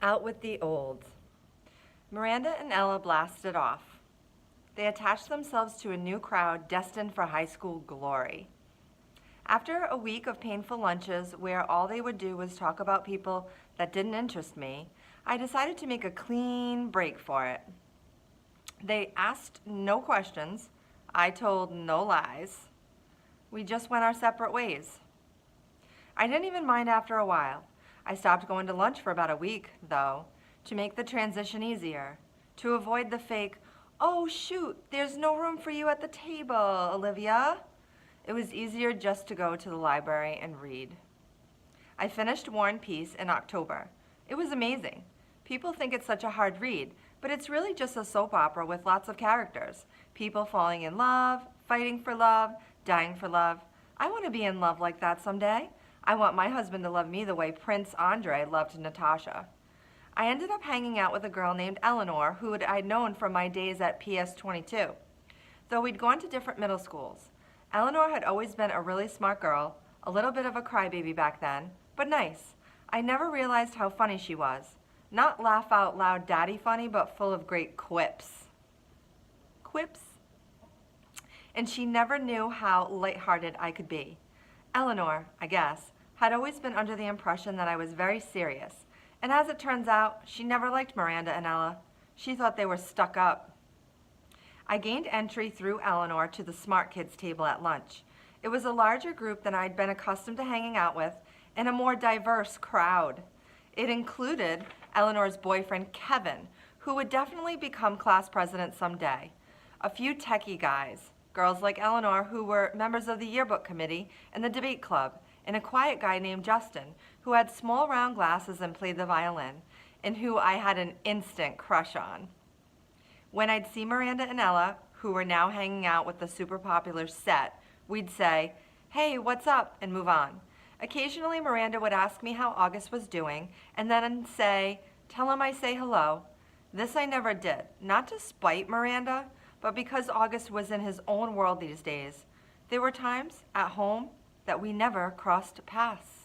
Out with the old. Miranda and Ella blasted off. They attached themselves to a new crowd destined for high school glory. After a week of painful lunches where all they would do was talk about people that didn't interest me, I decided to make a clean break for it. They asked no questions. I told no lies. We just went our separate ways. I didn't even mind after a while. I stopped going to lunch for about a week, though, to make the transition easier, to avoid the fake, "Oh shoot, there's no room for you at the table, Olivia." It was easier just to go to the library and read. I finished War and Peace in October. It was amazing. People think it's such a hard read, but it's really just a soap opera with lots of characters. People falling in love, fighting for love, dying for love. I want to be in love like that someday. I want my husband to love me the way Prince Andre loved Natasha. I ended up hanging out with a girl named Eleanor who I'd known from my days at PS 22. Though we'd gone to different middle schools. Eleanor had always been a really smart girl, a little bit of a crybaby back then, but nice. I never realized how funny she was. Not laugh out loud daddy funny, but full of great quips. Quips? And she never knew how lighthearted I could be. Eleanor, I guess, had always been under the impression that I was very serious. And as it turns out, she never liked Miranda and Ella. She thought they were stuck up. I gained entry through Eleanor to the smart kids table at lunch. It was a larger group than I'd been accustomed to hanging out with, and a more diverse crowd. It included Eleanor's boyfriend, Kevin, who would definitely become class president someday. A few techie guys, girls like Eleanor who were members of the yearbook committee and the debate club, and a quiet guy named Justin, who had small round glasses and played the violin, and who I had an instant crush on. When I'd see Miranda and Ella, who were now hanging out with the super popular set, we'd say, "Hey, what's up?" and move on. Occasionally, Miranda would ask me how August was doing, and then say, "Tell him I say hello." This I never did, not to spite Miranda, but because August was in his own world these days. There were times, at home, that we never crossed paths.